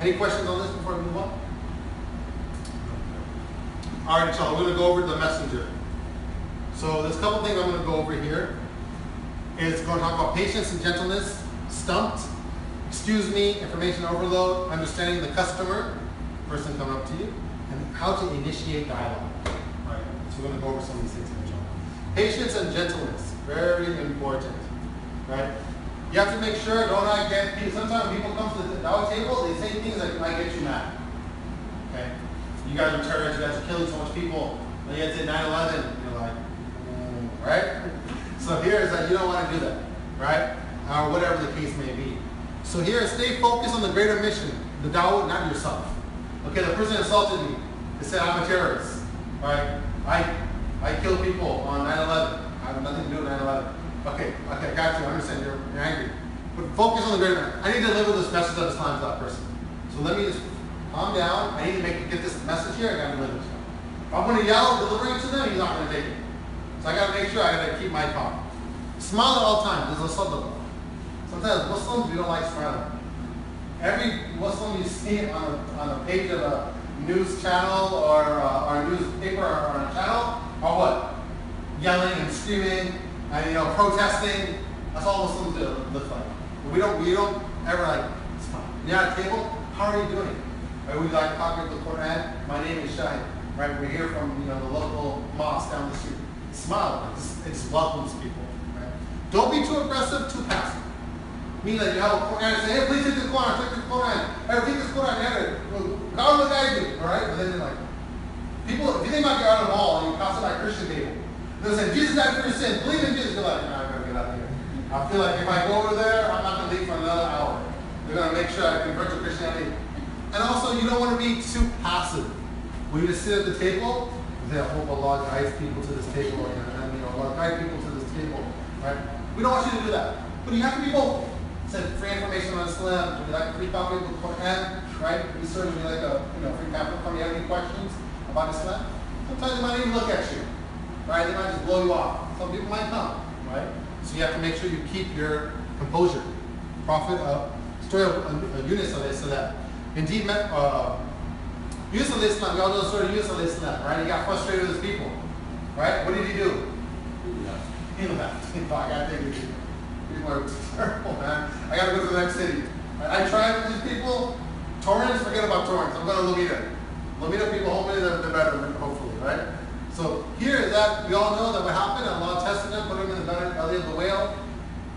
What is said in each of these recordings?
Any questions on this before we move on? All right, so we're going to go over the messenger. So there's a couple things I'm going to go over here. It's going to talk about patience and gentleness, stumped, excuse me, information overload, understanding the customer, person coming up to you, and how to initiate dialogue. All right, so we're going to go over some of these things here. Patience and gentleness, very important, right? You have to make sure, don't I get people, sometimes when people come to the Dawah table, they say things like, I get you mad. Okay? You guys are terrorists, you guys are killing so much people. When you get to 9/11, you're like, right? So here is that you don't want to do that, right? Or whatever the case may be. So here, stay focused on the greater mission, the Dawah, not yourself. Okay, the person insulted me. They said, I'm a terrorist, right? I kill people on 9/11. I have nothing to do with 9/11. Okay, got you. I understand. You're angry. But focus on the greater mission. I need to deliver this message of Islam to that person. So let me just calm down. I need to get this message here. I got to deliver it to him. If I'm going to yell, delivering it to them, he's not going to take it. So I got to make sure I got to keep my calm. Smile at all times. There's a sadaqah. Sometimes Muslims, we don't like smiling. Every Muslim you see on a page of a news channel or a newspaper or on a channel are what? Yelling and screaming and protesting. That's all Muslims do. Look like. We don't ever like smile. You're at a table. How are you doing? Right, we like talking with the Quran. My name is Shahid. Right, we're here from the local mosque down the street. Smile. It just welcomes people. Right? Don't be too aggressive, too passive. Mean that you have a Quran and say, hey, please take this Quran, take this Quran. Hey, take this Quran, God will guide you. All right? But then they're like, people, if you think about you're at a mall and you pass by a Christian table, they'll say, Jesus died for your sin. Believe in Jesus. You're like, nah, I gotta get out of here. I feel like if I go over there, I'm not going to leave for another hour. They're going to make sure I convert to Christianity. And also, you don't want to be too passive. When you just sit at the table, you say, I hope Allah guides people to this table, and Allah guides people to this table. Right? We don't want you to do that. But you have to be vocal. Said free information on Islam. Would you like a free copy of the Quran? Right? We certainly like a free copy. If you have any questions about Islam, sometimes they might even look at you. Right? They might just blow you off. Some people might come. Right? So you have to make sure you keep your composure. Prophet, story of Yunus alayhi salam. Indeed, Yunus alayhi salam. We all know the story of Yunus alayhi salam. Right? He got frustrated with his people. Right? What did he do? He left. He thought, I got to take it. People are terrible, man. I got to go to the next city. I tried with these people. Torrance, forget about Torrance. I'm going to Lomita. Lomita people, hopefully they're better, hopefully, right? So here is that, we all know that what happened. Allah tested him, put him in the belly of the whale.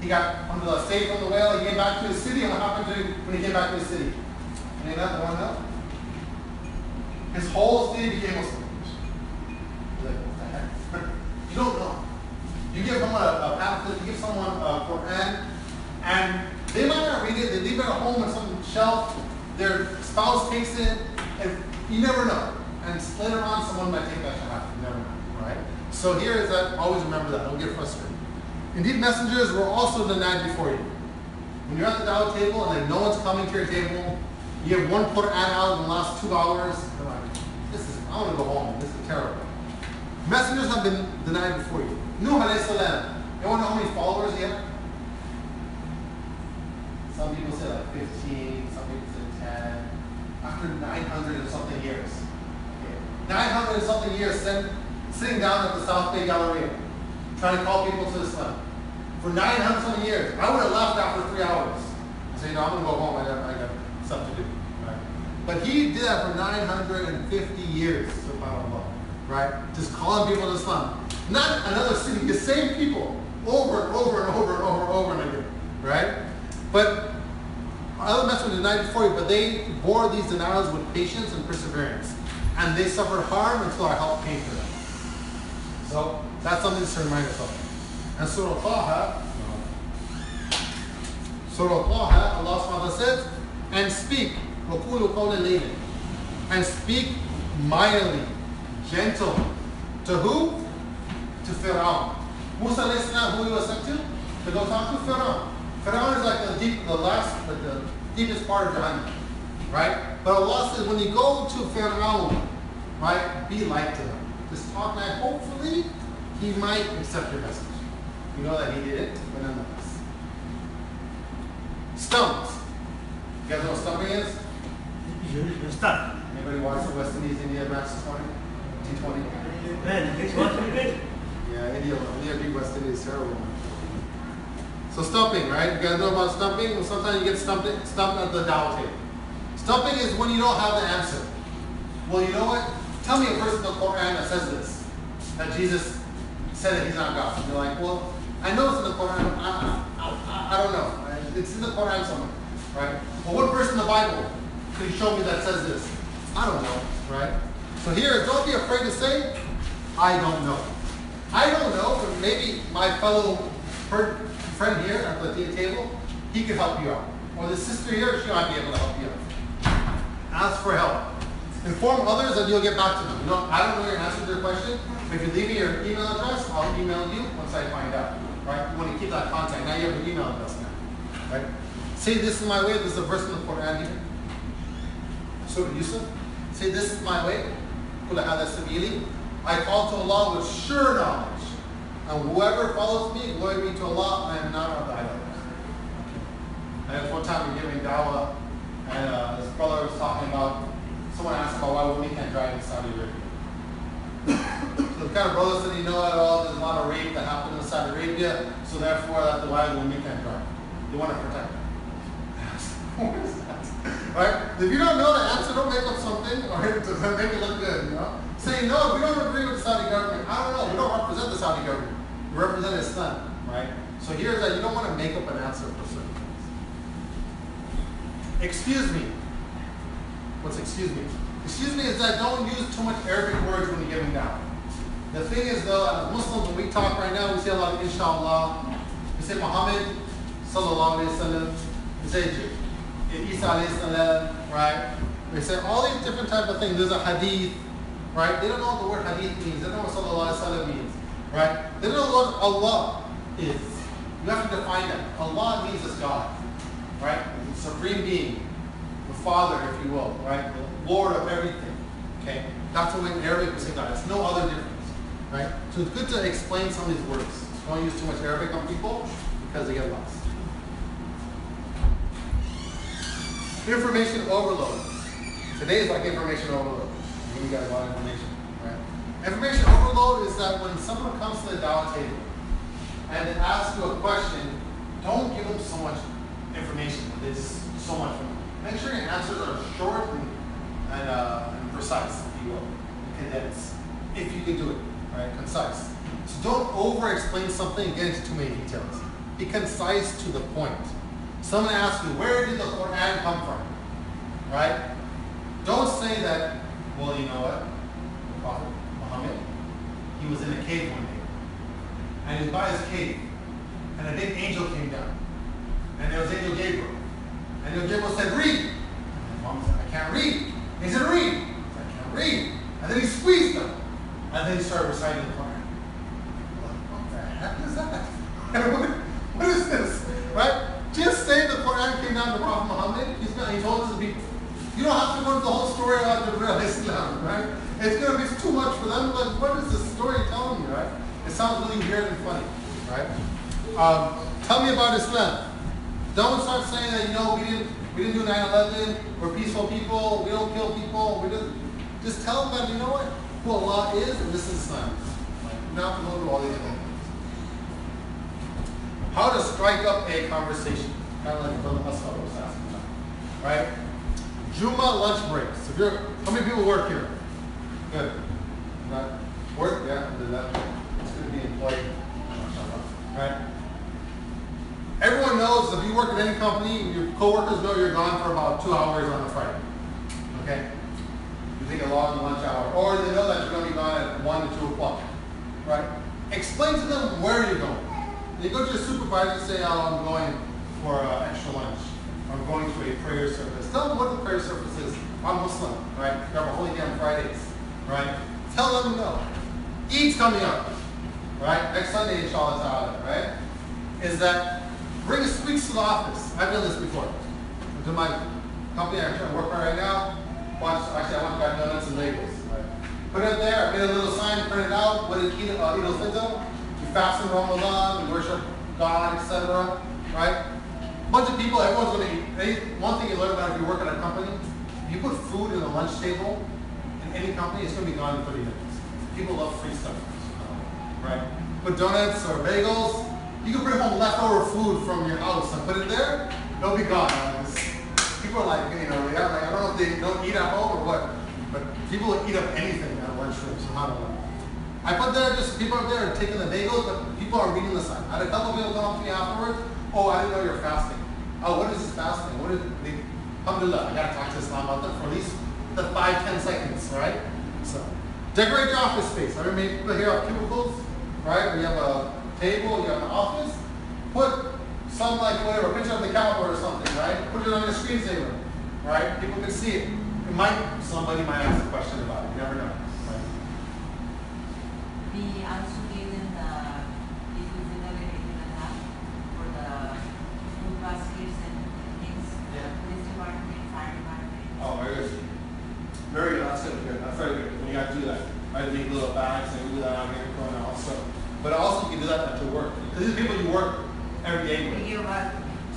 He got under the safe from the whale. He came back to his city. And what happened to him when he came back to his city? Any of that? No one knows? His whole city became Muslim. Like, what the heck? You don't know. You give someone a pamphlet, you give someone a Quran, and they might not read it, they leave it at home on some shelf, their spouse takes it, and you never know. And later on, someone might take that shahada. You never know, right? So here is that, always remember that, don't get frustrated. Indeed, messengers were also denied before you. When you're at the Dawah table and like no one's coming to your table, you have one Quran out in the last 2 hours, you're like, I want to go home, this is terrible. Messengers have been denied before you. Nuh alayhi salam. You want to know how many followers he had? Some people say like 15, some people say 10. After 900 and something years. Okay. 900 and something years sitting down at the South Bay Galleria, trying to call people to Islam. For 900 something years. I would have left after 3 hours. I said, I'm going to go home, I got stuff to do. Right? But he did that for 950 years, subhanAllah. Right? Just calling people to Islam. Not another city, the same people, over and over and over and over and over and again. Right? But other messengers denied before you, but they bore these denials with patience and perseverance. And they suffered harm until our help came to them. So that's something to remind us of. And Surah Taha, Allah subhanahu wa ta'ala says, and speak, وَقُولُوا قَوْلًا لَيْنًا, and speak mildly, gentle. To who? To Fir'aun. Musa alayhi salam, who he was sent to go talk to Fir'aun. Fir'aun is like the deepest part of Jahannam, right? But Allah says, when you go to Fir'aun, right, be light to him. Just talk like, hopefully, he might accept your message. You know that he did it, but nonetheless. Stumps. You guys know what stumping is? You're stuck. Anybody watch the West Indies India match this morning? T20. Man, it's watching good. Yeah, India beat West Indies, terrible. So stumping, right? You guys know about stumping? Well, sometimes you get stumped at the Dawah table. Stumping is when you don't have the answer. Well, you know what? Tell me a verse in the Quran that says this. That Jesus said that he's not God. And you're like, well, I know it's in the Quran. I don't know. Right? It's in the Quran somewhere. Right? Well, what verse in the Bible could you show me that says this? I don't know. Right? So here, don't be afraid to say, I don't know. I don't know, but maybe my fellow friend here at the table, he could help you out. Or the sister here, she might be able to help you out. Ask for help. Inform others and you'll get back to them. You know, I don't know your answer to your question, but if you leave me your email address, I'll email you once I find out. Right? You want to keep that contact. Now you have an email address now. Right? Say this is my way. This is a verse in the Quran here. Surah Yusuf. Say this is my way. I call to Allah with sure knowledge. And whoever follows me, glory be to Allah, I am not of the idols. And one time we were giving Dawah, and this brother was talking about, someone asked about why women can't drive in Saudi Arabia. So the kind of brother said, you know at all, there's a lot of rape that happened in Saudi Arabia, so therefore that's why women can't drive. They want to protect them. What is that? Right? If you don't know the answer, don't make up something or to make it look good, you know? Say, no, we don't agree with the Saudi government. I don't know, we don't represent the Saudi government. We represent Islam, right? So here's that you don't want to make up an answer for certain things. Excuse me. What's excuse me? Excuse me is that don't use too much Arabic words when you're giving down. The thing is though, as Muslims, when we talk right now, we say a lot of inshallah. We say Muhammad, sallallahu alayhi wa sallam. We say Isa alayhi salam, right? We say all these different type of things. There's a hadith, right? They don't know what the word hadith means. They don't know what sallallahu alayhi wa sallam means, right? They don't know what Allah is. You have to define that. Allah means is God, right? The supreme being, the Father, if you will, right? The Lord of everything, okay? That's the way in Arabic we say God. It's no other difference, right? So it's good to explain some of these words. Don't use too much Arabic on people because they get lost. Information overload. Today is like information overload. I give you guys a lot of information, right? Information overload is that when someone comes to the Dawah table and they ask you a question, don't give them so much information. There's so much. Make sure your answers are short and precise, if you will, condensed, if you can do it, right? Concise. So don't over-explain something and get into too many details. Be concise to the point. Someone asks you, where did the Quran come from? Right? Don't say that, well, you know what? The Prophet Muhammad, he was in a cave one day. And he was by his cave. And a big angel came down. And there was Angel Gabriel. And Angel Gabriel said, read. And Mom said, I can't read. He said, read. He said, I can't read. And then he squeezed him. And then he started reciting the Quran. What the heck is that? What is this? Right? Just say the Quran came down to Prophet Muhammad. He told us to be. You don't have to go into the whole story about the WhyIslam, right? It's going to be too much for them. Like, what is this story telling you, right? It sounds really weird and funny, right? Tell me about Islam. Don't start saying that, you know, we didn't do 9/11. We're peaceful people. We don't kill people. Just tell them that, you know what? Who Allah is, and this is Islam. Like, you don't have to go through all these things. How to strike up a conversation. Kind of like Brother Asad was asking about. Right? Juma lunch breaks. How many people work here? Good. Not work? Yeah, it's good to be employed. Right? Everyone knows if you work at any company, your coworkers know you're gone for about 2 hours on a Friday. Okay? You take a long lunch hour. Or they know that you're going to be gone at 1 to 2 o'clock. Right? Explain to them where you're going. You go to your supervisor and say, oh, I'm going for extra lunch. I'm going to a prayer service. Tell them what the prayer service is. I'm Muslim, right? We have a holy day on Fridays, right? Tell them no. Eid's coming up, right? Next Sunday, inshallah ta'ala, right? Is that bring sweets to the office. I've done this before. To my company I work for right now, actually I want to buy donuts and labels. Right? Put it there, I made a little sign, print it out. What is Eid al-Fitr? Fast in Ramadan, we worship God, etc. Right? A bunch of people, everyone's going to eat. One thing you learn about if you work at a company, if You put food in a lunch table in any company, it's going to be gone in 30 minutes. People love free stuff, right? Put donuts or bagels. You can bring home leftover food from your house and put it there. It'll be gone. People are like, you know, yeah, like, I don't know if they don't eat at home or what, but people will eat up anything at a lunchroom. So I don't know. I put there just people are there taking the bagels, but people are reading the sign. I had a couple of people come up to me afterwards. Oh, I didn't know you're fasting. Oh, what is this fasting? What is it? Alhamdulillah, I gotta talk to Islam about that for at least the 5-10 seconds, right? So, decorate your office space. I remember people here have cubicles, right? Where you have a table, you have an office. Put some like whatever, picture of the cowboy or something, right? Put it on your screensaver, right? People can see it. Somebody might ask a question about it. You never know. Right? We also gave them the for the food baskets and things. Yeah. Police department, fire department. Oh, very good. Very good. That's good. That's very good. When you got to do that, right? Make little bags and do that out here going also. But also you can do that at your work. Because these people you work every day with.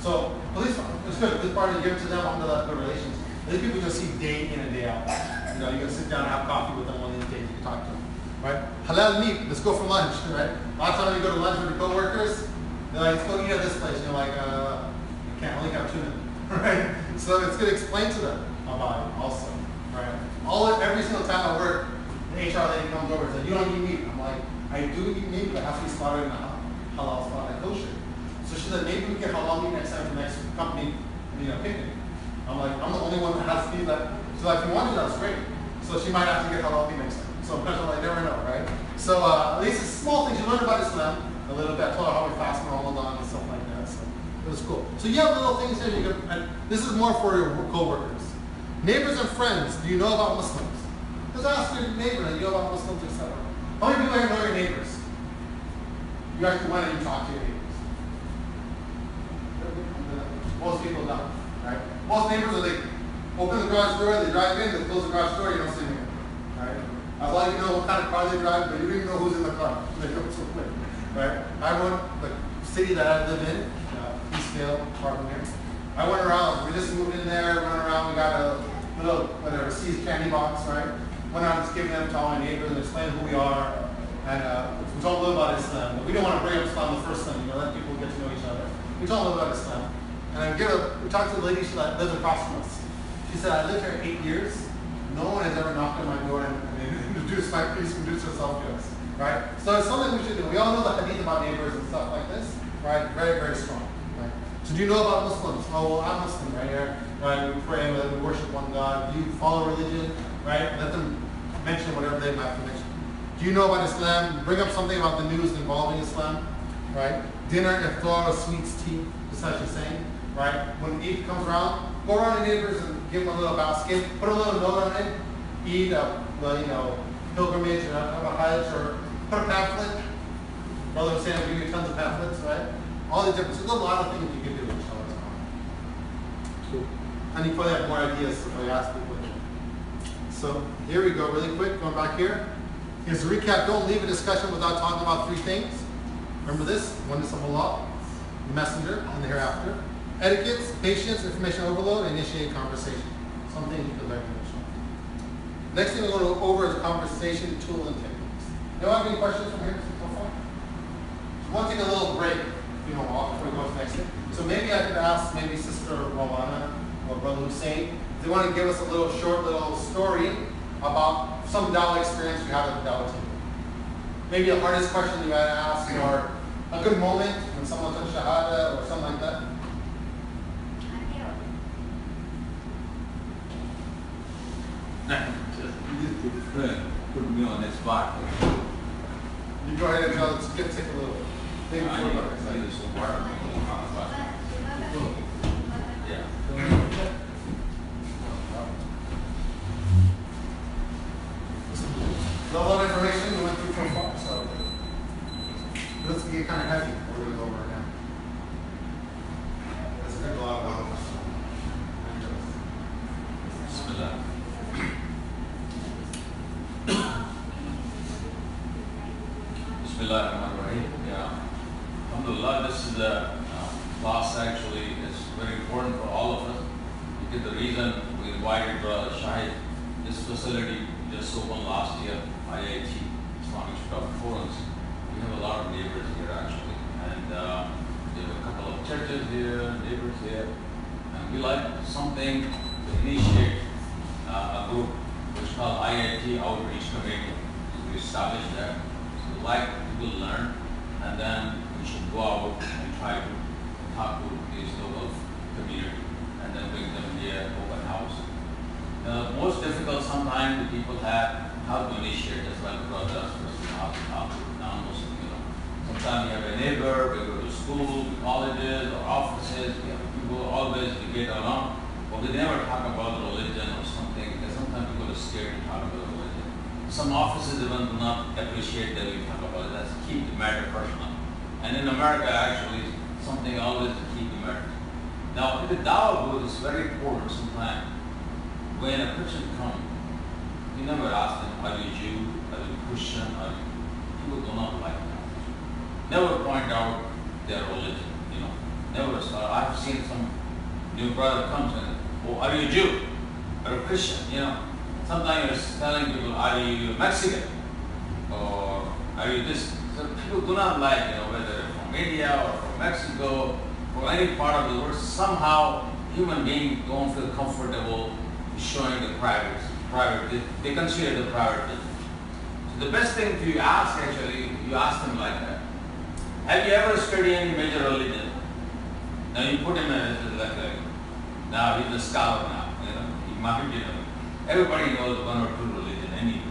So police, it's good. This part you give it to them under that good relations. These people you can see day in and day out. You know, you can sit down and have coffee with them one of these days. You can talk to them, right? Halal meat. Let's go for lunch, right? A lot of times you go to lunch with your coworkers. They're like, let's go eat at this place. And you're like, I can't. Only have tuna, right? So it's good to explain to them about it also, right? Every single time I work, the HR lady comes over and says, you don't eat meat. I'm like, I do eat meat, but it has to be slaughtered in a halal spot like kosher. So she said, maybe we can get halal meat next time for the next company, picnic. I'm like, I'm the only one that has to eat that. She's like, if you want to, that's great. So she might have to get halal meat next time. So I'm like, never know, right? So at least it's small things you learn about Islam a little bit. I told her how we fast and Ramadan and stuff like that. So it was cool. So you have little things here. And this is more for your co-workers. Neighbors and friends, do you know about Muslims? Just ask your neighbor, do you know about Muslims, etc. How many people here know your neighbors? You actually went and you talked to your neighbors. Most people don't, right? Most neighbors are like, open the garage door, they drive in, they close the garage door, you don't see them, right? As long as you know what kind of car they drive, but you don't even know who's in the car. They go so quick, right? I went, the city that I live in, Eastvale, apartment here. I went around, we just moved in there, went around, we got a little, whatever, seized candy box, right? Went out just giving them to all my neighbors and explaining who we are. And we told them a little about Islam. But we didn't want to bring up Islam the first time, let people get to know each other. We told them about Islam. And we talked to the lady that lives across from us. She said, I lived here 8 years. No one has ever knocked on my door and introduced herself to us, right? So it's something we should do. We all know the hadith about neighbors and stuff like this, right? Very, very strong, right? So do you know about Muslims? Oh, well, I'm Muslim right here, right? We pray, we worship one God. Do you follow religion, right? Let them mention whatever they have to mention. Do you know about Islam? Bring up something about the news involving Islam, right? Dinner, iftar, sweets, tea, just as she's saying, right? When Eid comes around, go around your neighbors and give them a little basket, put a little note on it, Eid, pilgrimage, or a hajj, or put a pamphlet. Brother was saying, I'll give you tons of pamphlets, right? All the different, there's a lot of things you can do, inshallah. Cool. And you probably have more ideas if I ask people. So here we go, really quick, going back here. Here's a recap. Don't leave a discussion without talking about 3 things. Remember this: oneness of Allah, the messenger, and the hereafter. Etiquettes, patience, information overload, and initiate conversation. Something you can learn from this one. Next thing we're going to go over is conversation tool and techniques. Anyone have any questions from here so far? So we'll take a little break, if you don't walk, before we go to the next thing. So maybe I could ask maybe Sister Rawana or Brother Hussein if they want to give us a little short story about some Dawah experience you had at the Dawah table. Maybe the hardest question you had to ask, or a good moment when someone took Shahada or something like that. Put me on that spot. You go ahead and tell us, take a little. I need some water. Yeah. A lot of information we went through so far, so let's get kind of heavy. We're going to go over it now. Let's take a lot of work. Bismillah. Bismillahirrahmanirrahim. Yeah. Alhamdulillah, this is a class actually is very important for all of us Okay, the reason we invited Brother Shahid, this facility just opened last year, IIT, Islamic Stuff Forums. We have a lot of neighbors here actually, and there are a couple of churches here, neighbors here, and we like something to initiate a group which is called IIT Outreach Committee. So we established that. So we like people to learn, and then we should go out and try to talk to these local community, and then bring them here, open house. The most difficult sometimes the people have how to initiate as well, brothers, how to talk to non-Muslim, Sometimes you have a neighbor, we go to school, colleges, or offices, we have people always we get along, but we never talk about religion or something, because sometimes people are scared to talk about religion. Some offices even do not appreciate that we talk about it, that's keep the matter personal. And in America, actually, something always to keep the matter. Now, in the Dawah booth, it's very important sometimes. When a person comes, you never ask them, are you Jew, are you Christian, people do not like that. Never point out their religion, Never start. I've seen some new brother comes and, oh, are you Jew? Are you Christian? Sometimes you're telling people, are you Mexican? Or are you this? So people do not like, whether they're from India or from Mexico, or any part of the world, somehow human beings don't feel comfortable showing the private, they consider the private business. So the best thing to ask actually, you ask them like that. Have you ever studied any major religion? Now you put him as now he's a scholar now, he might, everybody knows one or two religion anyway,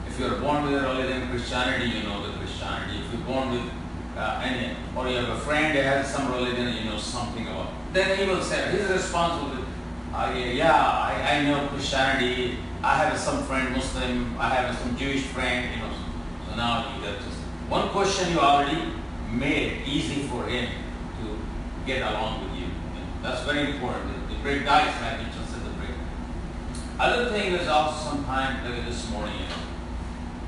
If you're born with a religion, Christianity, you know the Christianity. If you're born with any, or you have a friend that has some religion, you know something about. Then he will say, his response will be, I know Christianity, I have some friend Muslim, I have some Jewish friend, So now you get just one question you already made easy for him to get along with you. That's very important. The break dice, like you just said, the break. Other thing is also sometimes, like this morning,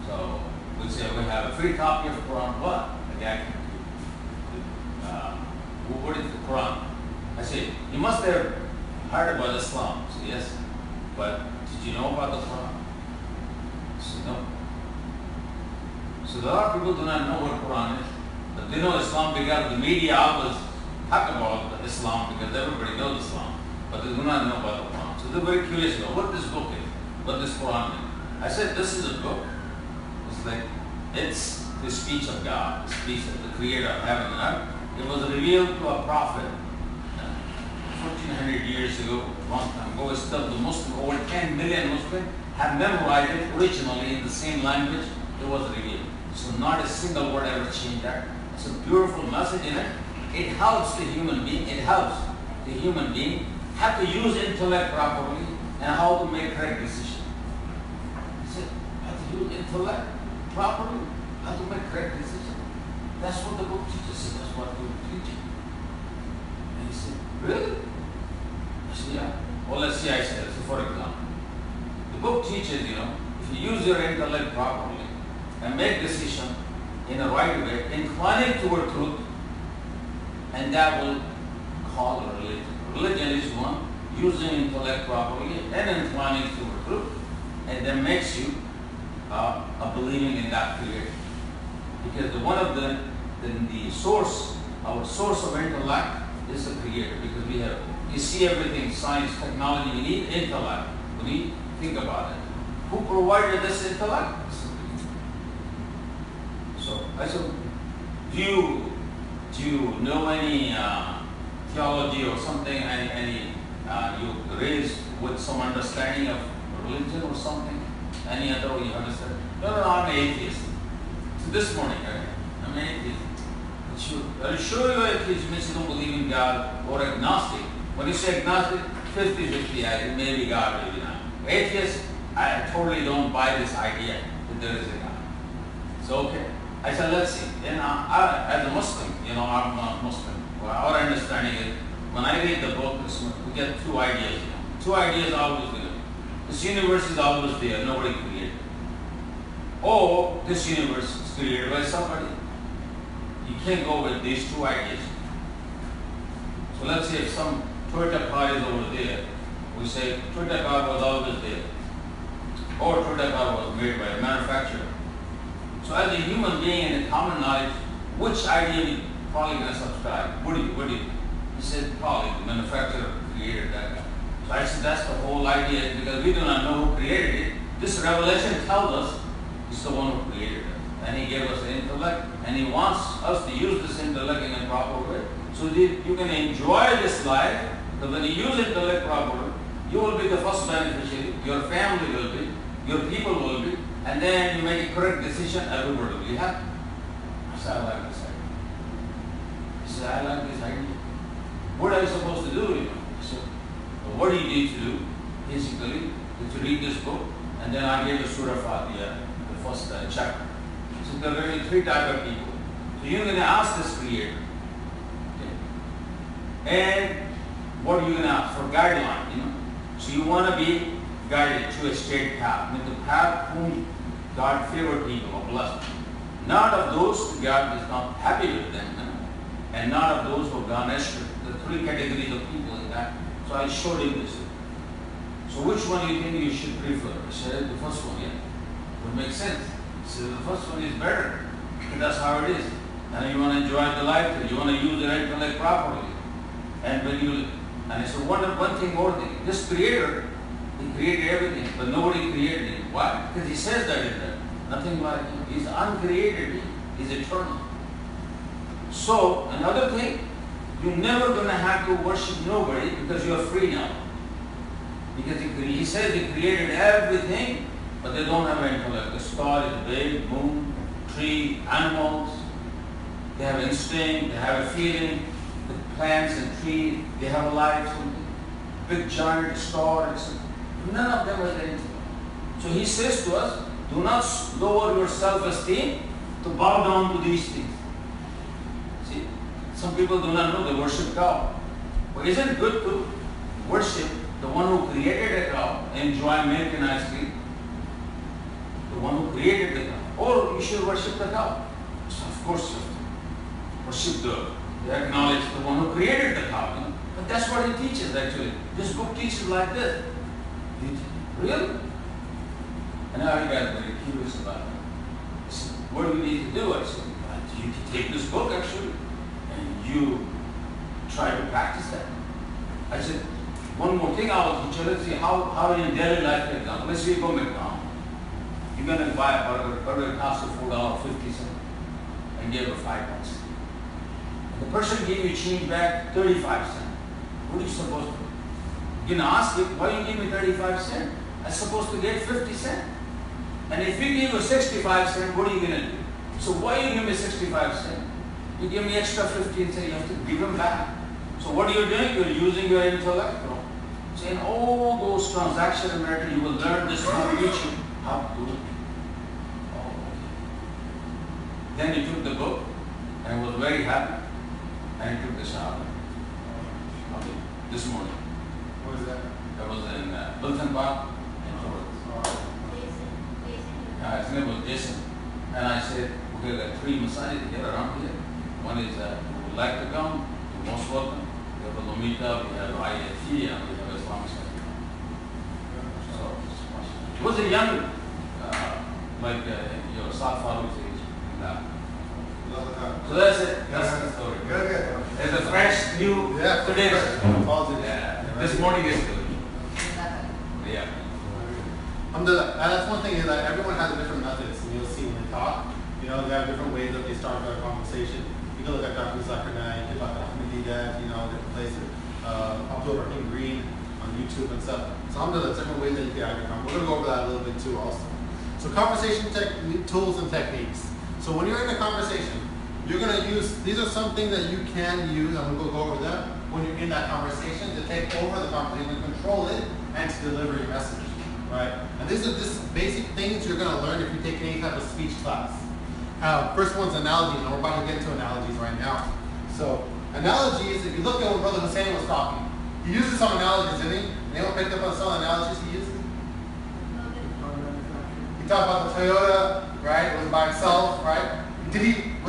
So we say we have a free copy of Quran. What? The guy came to, what is the Quran? I say, you must have heard about Islam. So yes, but did you know about the Quran? So no. So a lot of people do not know what Quran is, but they know Islam because the media always talk about Islam because everybody knows Islam, but they do not know about the Quran. So they're very curious about what this book is, what this Quran is. I said, this is a book. It's like, it's the speech of God, the speech of the creator of heaven and earth. It was revealed to a prophet 1400 years ago, long time ago. It's still the Muslim, over 10 million Muslims have memorized it originally in the same language it was revealed. So not a single word ever changed that. It's a beautiful message in it. It helps the human being, have to use intellect properly and how to make correct decisions. He said, have to use intellect properly, how to make correct decisions. That's what the book teaches. That's what the book teaches. And he said, really? I said, yeah. Well, let's see, I said, so for example, the book teaches, if you use your intellect properly and make decision in the right way, inclining toward truth, and that will call a religion. Religion is one, using intellect properly and inclining toward truth, and that makes you a believing in that creator. Because the source, our source of intellect is the creator, because you see everything, science, technology, we need intellect. We need to think about it. Who provided this intellect? So I said, do you know any theology or something, you raised with some understanding of religion or something? Any other you understand? No, I'm an atheist. So this morning, I'm an atheist. Are you sure you're an atheist? Means you don't believe in God, or agnostic. When you say agnostic, 50-50, maybe God, maybe not. Atheist, I totally don't buy this idea that there is a God. So okay. I said, let's see. Then as a Muslim, I'm not Muslim. Well, our understanding is, when I read the book, we get two ideas. Two ideas always there. This universe is always there, nobody created. Or this universe is created by somebody. You can't go with these two ideas. So let's say if some Toyota car is over there, we say Toyota car was always there. Or Toyota car was made by a manufacturer. So as a human being in a common knowledge, which idea we probably going to subscribe? What do you? He said probably the manufacturer created that. So I said that's the whole idea, because we do not know who created it. This revelation tells us he's the one who created it. And he gave us the intellect, and he wants us to use this intellect in a proper way. So that you can enjoy this life, because when you use intellect properly, you will be the first beneficiary, your family will be, your people will be, and then you make a correct decision, everybody will be happy. I said, I like this idea. He said, I like this idea. What are you supposed to do? I said, well, what do you need to do? Basically, is to read this book, and then I gave the Surah Fatiha, the first chapter. So there are really three types of people. So you're going to ask this Creator. Okay. And what are you going to ask? For guideline, So you want to be guided to a straight path. The path whom God favored people or blessed. Not of those God is not happy with them, and not of those who have gone astray. The three categories of people in that. So I showed him this. So which one do you think you should prefer? I said the first one, yeah. Would make sense. He said the first one is better. And that's how it is. And you want to enjoy the life, you want to use the intellect properly. And when you, and I said one thing more thing. This Creator, He created everything, but nobody created Him. Why? Because He says that in there. Nothing like Him. He's uncreated. He's eternal. So another thing, you're never going to have to worship nobody because you are free now. Because He says He created everything, but they don't have intellect. The star is big, moon, tree, animals. They have instinct, they have a feeling. The plants and trees, they have a life. Big giant stars. None of them has anything. So He says to us, do not lower your self-esteem to bow down to these things. See, some people do not know they worship God. But isn't it good to worship the one who created a cow, enjoy milk and ice cream? The one who created the cow. Or you should worship the cow. So of course you have to worship acknowledge the one who created the cow. But that's what it teaches actually. This book teaches like this. Really? And now you guys are very curious about it. I said, what do we need to do? I said, you need to take this book actually and you try to practice that. I said, one more thing I will teach you. Let's see how in daily life, for example, let's say you go McDonald's. You're going to buy a burger costs you $4.50 and give her $5. The person gave you change back 35 cents. What are you supposed to do? You're going to ask him, why you give me 35 cents? I'm supposed to get 50 cents. And if we give you 65 cents, what are you going to do? So why you give me 65 cents? You give me extra 15 cents, you have to give them back. So what are you doing? You're using your intellect. So in all those transactions in America, you will learn this book teach you how to do it. Oh, okay. Then he took the book and was very happy. And he took the shower. Okay. This morning. What is that? That was in Wilton Park in Florida. His name was Jason. And I said, okay, there are three massages here around here. One is who would like to come, you're most welcome. We have a Lomita, we have IIT, and we have Islamic study. So it was a young, like your South Father's age. So that's it. That's the story. Good. There's a fresh new today. Yeah. This morning is good. Yeah. That's one thing is that everyone has a different methods, and you'll see when they talk. They have different ways that they start their conversation. You can look at Dr. Zakharna, you can look at Ahmadiyya, different places. Abdul Rahim Green on YouTube and stuff. So there's different ways that you can have your conversation. We're going to go over that a little bit too also. So conversation tools and techniques. So when you're in a conversation, you're going to use, these are some things that you can use, I'm going to go over them, when you're in that conversation to take over the conversation, to control it, and to deliver your message. Right? And these are just basic things you're going to learn if you take any type of speech class. First one's analogies, and we're about to get into analogies right now. So analogies, if you look at when Brother Hussein was talking, he uses some analogies, didn't he? Anyone picked up on some analogies he used? He talked about the Toyota, right? It was by itself, right? Was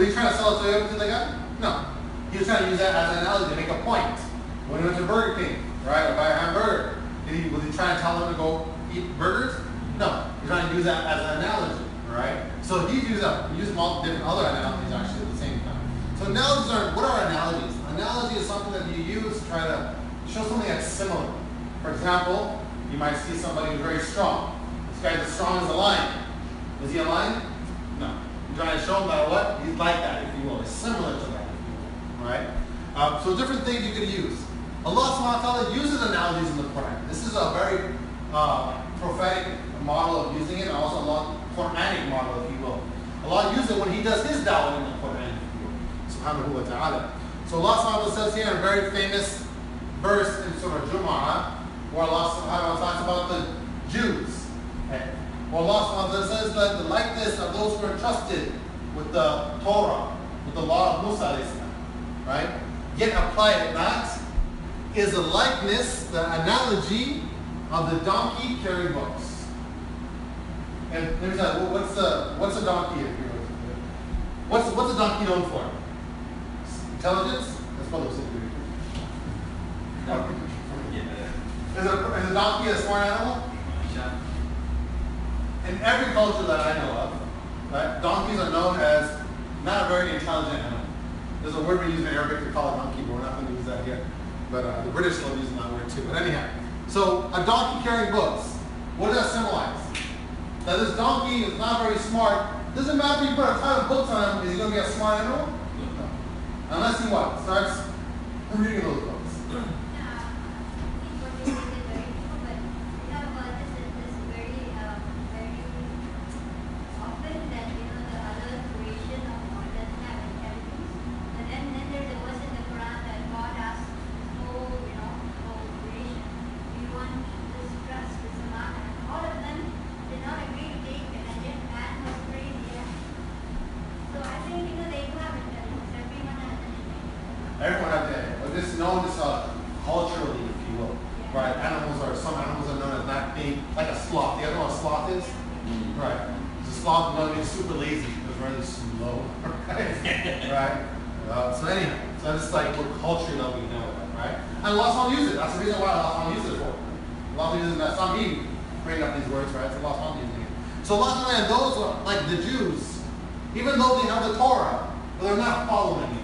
he trying to sell a Toyota to the guy? No. He was trying to use that as an analogy to make a point. When he went to Burger King, right, or buy a hamburger, was he trying to tell them to go eat burgers? No, he's trying to use that as an analogy, right? So he's using multiple different other analogies actually at the same time. So analogies what are analogies? Analogy is something that you use to try to show something that's similar. For example, you might see somebody who's very strong. This guy's as strong as a lion. Is he a lion? No. You're trying to show him that what? He's like that, if you will. It's similar to that, if you will. Right? So different things you could use. Allah subhanahu wa ta'ala uses analogies in the Quran. This is a very prophetic model of using it, and also a Quranic model, if you will. Allah uses it when He does His dawah in the Quran, if you will. Subhanahu wa ta'ala. So Allah subhanahu wa ta'ala says here in a very famous verse in Surah Jum'ah, where Allah subhanahu wa ta'ala talks about the Jews. Okay. Well, Allah subhanahu wa ta'ala says that the likeness of those who are entrusted with the Torah, with the law of Musa alayhi salam, right? Yet apply it not, is a likeness, the analogy of the donkey carrying books. And let me tell you, what's a donkey here? What's a donkey known for? Intelligence? That's what I'm saying. Is a donkey a smart animal? In every culture that I know of, right, donkeys are known as not a very intelligent animal. There's a word we use in Arabic to call a donkey, but we're not going to use that here. But the British love using that word too. But anyhow, so a donkey carrying books, what does that symbolize? That this donkey is not very smart. Doesn't matter if you put a ton of books on him, is he going to be a smart animal? No. Unless he what? Starts reading those books. Everyone has that. But this is known as culturally, if you will. Right? Some animals are known as not being like a sloth. You guys know what a sloth is? Right. The sloth is known to be super lazy. It's really slow. Right? So anyhow, so it's like we're culture that we know that, right? And Allah subhanahu use it. That's the reason why Allah subhanahu use it for. Allah uses that. Some people bring up these words, right? So Allah subhanahu using it. So Allah subhanahu, those like the Jews, even though they have the Torah, but they're not following it.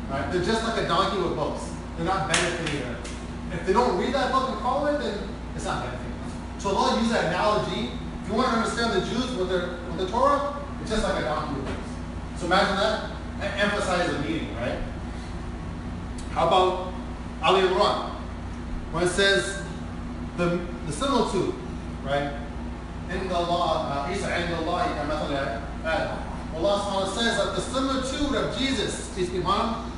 Right? They're just like a donkey with books. They're not benefiting it. If they don't read that book and follow it, then it's not benefiting them. So Allah used that analogy. If you want to understand the Jews with the Torah, it's just like a donkey with books. So imagine that. And emphasize the meaning, right? How about Ali Imran? When it says the similitude, right? In the law, Isa in the law, Allah subhanahu says that the similitude of Jesus, peace be upon him,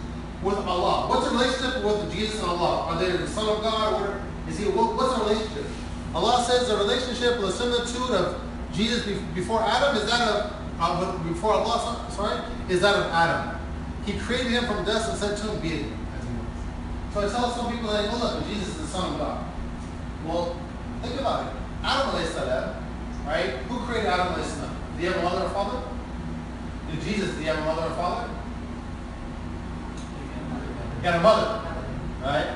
with Allah. What's the relationship with Jesus and Allah? Are they the Son of God? Or what's the relationship? Allah says the relationship, the similitude of Jesus before Adam is that of before Allah. Is that of Adam. He created him from dust and said to him, "Be it as he was." So I tell some people that, look, Jesus is the Son of God. Well, think about it. Adam alayhi salam, right? Who created Adam alayhi salam? Did he have a mother or father? Did he have a mother or father? He had a mother, right?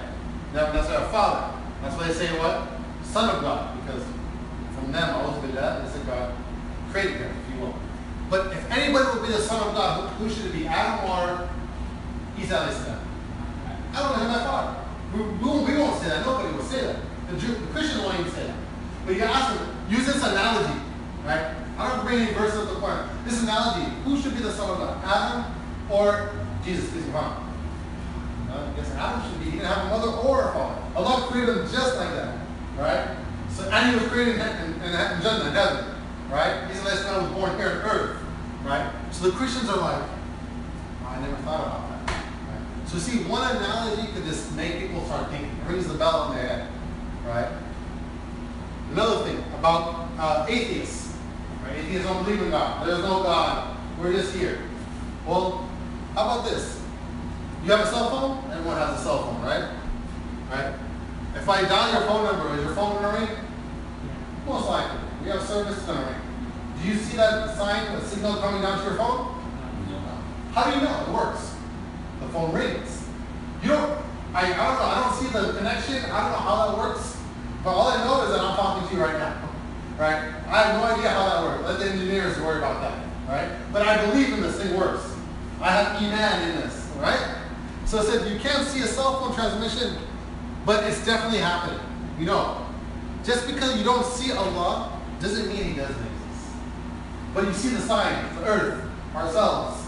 That's our father. That's why they say what? Son of God, because from them, Allah, they say God created them, if you will. But if anybody would be the Son of God, who should it be? Adam or Isa alayhi salam? Adam is my father. We won't say that. Nobody will say that. The Christians won't even say that. But you ask them, use this analogy, right? I don't bring any verses of the Quran. This analogy, who should be the Son of God? Adam or Jesus? Peace be upon him. Yes, Adam should be. He didn't have a mother or a father. Allah created him just like that, right? So, and he was created in Jannah, desert, right? Isa alayhi salam was born here on earth, right? So the Christians are like, oh, I never thought about that. Right? So see, one analogy could just make people start thinking. It rings the bell on their head, right? Another thing about atheists. Right? Atheists don't believe in God. There's no God. We're just here. Well, how about this? You have a cell phone? Everyone has a cell phone, right? Right? If I dial your phone number, is your phone going to ring? Most likely. We have service, it's going to ring. Do you see that sign, the signal coming down to your phone? No. How do you know it works? The phone rings. You don't. I don't know. I don't see the connection. I don't know how that works. But all I know is that I'm talking to you right now. Right? I have no idea how that works. Let the engineers worry about that. Right? But I believe in this thing works. I have iman in this. Right? So it said you can't see a cell phone transmission, but it's definitely happening. You know. Just because you don't see Allah doesn't mean He doesn't exist. But you see the signs, the earth, ourselves.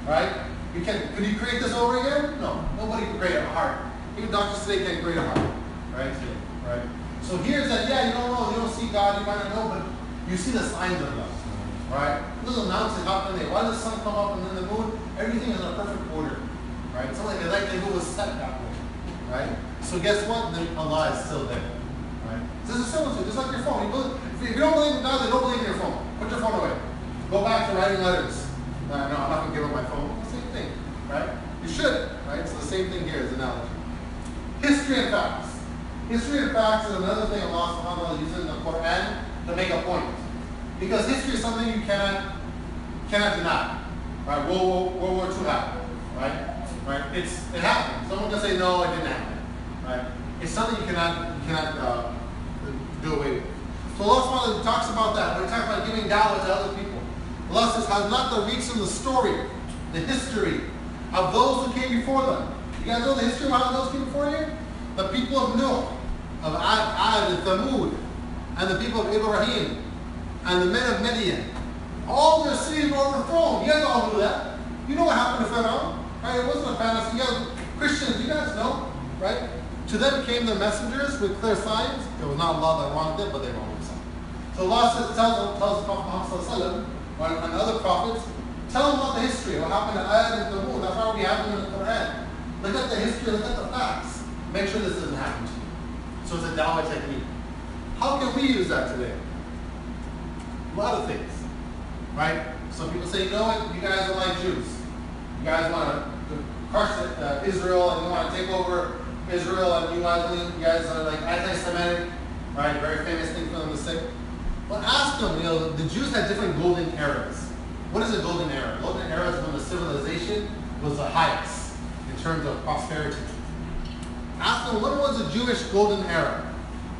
Right? Could you create this over again? No. Nobody can create a heart. Even doctors today can't create a heart. Right? Right? So here's that, yeah, you don't know, you don't see God, you might not know, but you see the signs of God. Right? Little mountains, how can they? Why does the sun come up and then the moon? Everything is in a perfect order. Right? Something like the moon was set that way. Right? So guess what? Then Allah is still there. Right? So this is similar to, just like your phone. If you don't believe in God, then don't believe in your phone. Put your phone away. Go back to writing letters. No, I'm not going to give up my phone. Same thing. Right? You should. Right? So the same thing here is analogy. History and facts. History and facts is another thing Allah subhanahu wa ta'ala uses in the Quran to make a point. Because history is something you cannot deny. Right? World War II happened. Right? It happened. Someone can say, no, it didn't happen. Right? It's something you cannot do away with. So Allah subhanahu wa ta'ala talks about that. When He talks about giving dawah to other people. Allah says, has not the reach of the story, the history of those who came before them. You guys know the history of how those came before you? The people of Noah, of Ad and Thamud, and the people of Ibrahim, and the men of Midian. All their cities were overthrown. You guys all knew that. You know what happened to Pharaoh, right? It wasn't a fantasy. You guys, Christians, you guys know, right? To them came the messengers with clear signs. It was not Allah that wanted it, but they wanted something. So Allah says, tells the Prophet Muhammad and other prophets, tell them about the history of what happened to Ad and Thamud. That's why we have them in the Quran. Look at the history, look at the facts. Make sure this doesn't happen to you. So it's a dawah technique. How can we use that today? A lot of things. Right? Some people say, you know what, you guys are like Jews. You guys want to crush Israel and you want to take over Israel and you guys are like anti-Semitic. Right? Very famous thing for them to say. Well, ask them, the Jews had different golden eras. What is a golden era? Golden era is when the civilization was the highest in terms of prosperity. Ask them, what was the Jewish golden era?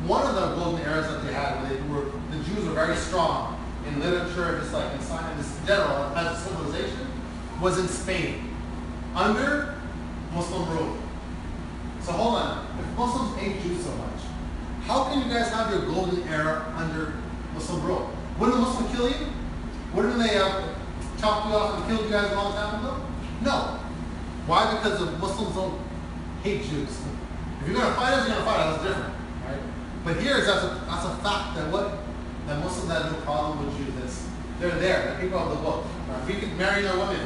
One of the golden eras that they had, the Jews were very strong in literature, just like in science, in general, as a civilization, was in Spain, under Muslim rule. So hold on, if Muslims hate Jews so much, how can you guys have your golden era under Muslim rule? Wouldn't the Muslim kill you? Wouldn't they chop you off and kill you guys a long time ago? No. Why? Because the Muslims don't hate Jews. If you're going to fight us, you're going to fight us. That's different. Right? But here, that's a fact that Muslims have no problem with Jews. They're there. They're people of the book. Right? We can marry their women.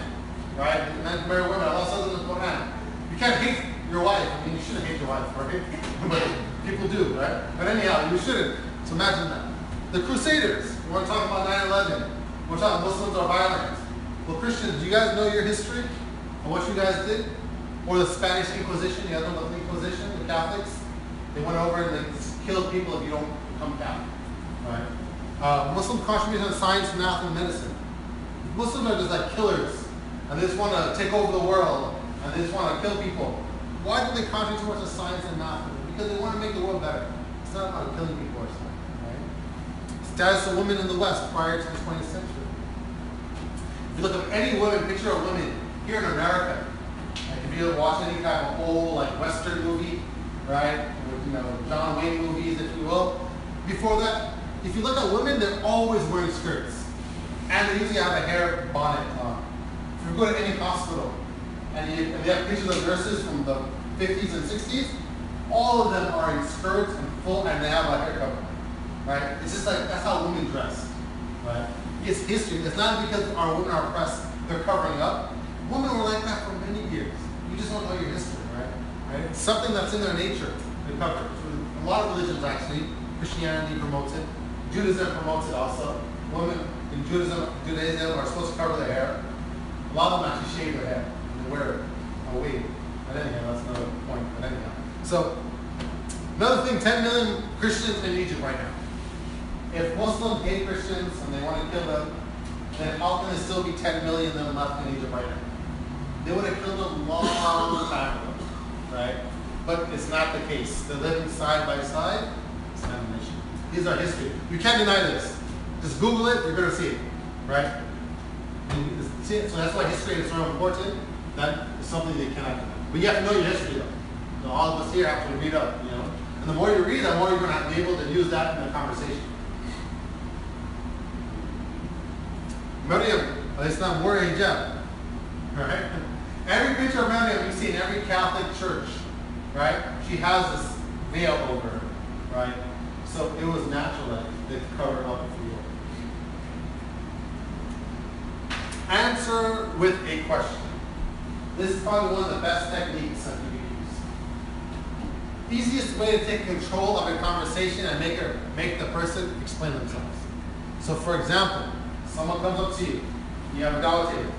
Right? Men can marry women. Allah says in the Quran. You can't hate your wife. I mean, you shouldn't hate your wife, right? But people do, right? But anyhow, you shouldn't. So imagine that. The Crusaders. We want to talk about 9/11. We're talking Muslims are violent. Well, Christians, do you guys know your history and what you guys did? Or the Spanish Inquisition, you guys know about the Inquisition, the Catholics? They went over and they killed people if you don't become Catholic. Right? Muslim contribution to science, math, and medicine. Muslims are just like killers, and they just want to take over the world, and they just want to kill people. Why do they contribute so much to science and math? Because they want to make the world better. It's not about killing people or something. Right? Status of women in the West prior to the 20th century. If you look at any woman, picture of women here in America. Like if you watch any kind of old like Western movie, right? With, John Wayne movies, if you will. Before that, if you look at women, they're always wearing skirts. And they usually have a hair bonnet on. If you go to any hospital and they have pictures of nurses from the 50s and 60s, all of them are in skirts and full, and they have a hair cover. Right? It's just like, that's how women dress. Right? It's history. It's not because our women are oppressed, they're covering up. Women were like that for many years. You just don't know your history, right? It's something that's in their nature, they cover. So a lot of religions actually, Christianity promotes it, Judaism promotes it also. Women in Judaism are supposed to cover their hair. A lot of them actually shave their hair and they wear a wig. But anyhow, that's another point. But anyhow. So, another thing, 10 million Christians in Egypt right now. If Muslims hate Christians and they want to kill them, then how can there still be 10 million of them left in Egypt right now? They would have killed them long time ago, right? but it's not the case. They're living side by side. It's not an issue. These are history. You can't deny this. Just Google it, you're going to see it, right? And see it? So that's why history is so important. That is something they cannot deny. But you have to know your history, though. So all of us here have to read up, you know. And the more you read, the more you're going to be able to use that in the conversation. Maryam, al-Islam wore a hijab, right? Every picture of Maryam you see in every Catholic church, right? She has this veil over her, right? So it was natural that they covered up for you. Answer with a question. This is probably one of the best techniques that you can use. Easiest way to take control of a conversation and make the person explain themselves. So for example, someone comes up to you, you have a dawah table.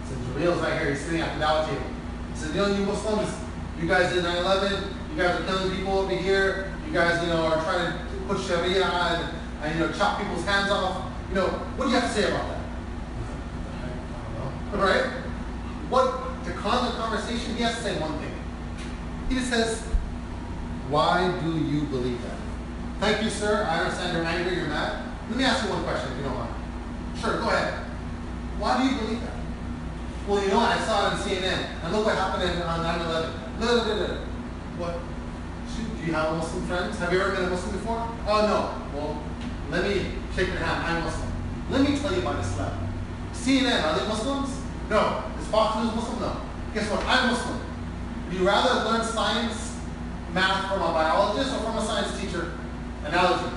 So Jareel's right here, he's sitting at the dawah table. He says, you know, you Muslims, you guys did 9/11, you guys are killing people over here, you guys, you know, are trying to put Sharia and you know, chop people's hands off. You know, what do you have to say about that? I don't know. Right? What, to calm the conversation, he has to say one thing. He just says, why do you believe that? Thank you, sir. I understand you're angry, you're mad. Let me ask you one question, if you don't mind. Sure, go ahead. Why do you believe that? Well, you know what? I saw it on CNN, and look what happened on 9/11. What? Do you have Muslim friends? Have you ever been a Muslim before? Oh, no. Well, let me shake your hand. I'm Muslim. Let me tell you about Islam. CNN, are they Muslims? No. Is Fox News Muslim? No. Guess what? I'm Muslim. Would you rather learn science, math from a biologist or from a science teacher? Analogy.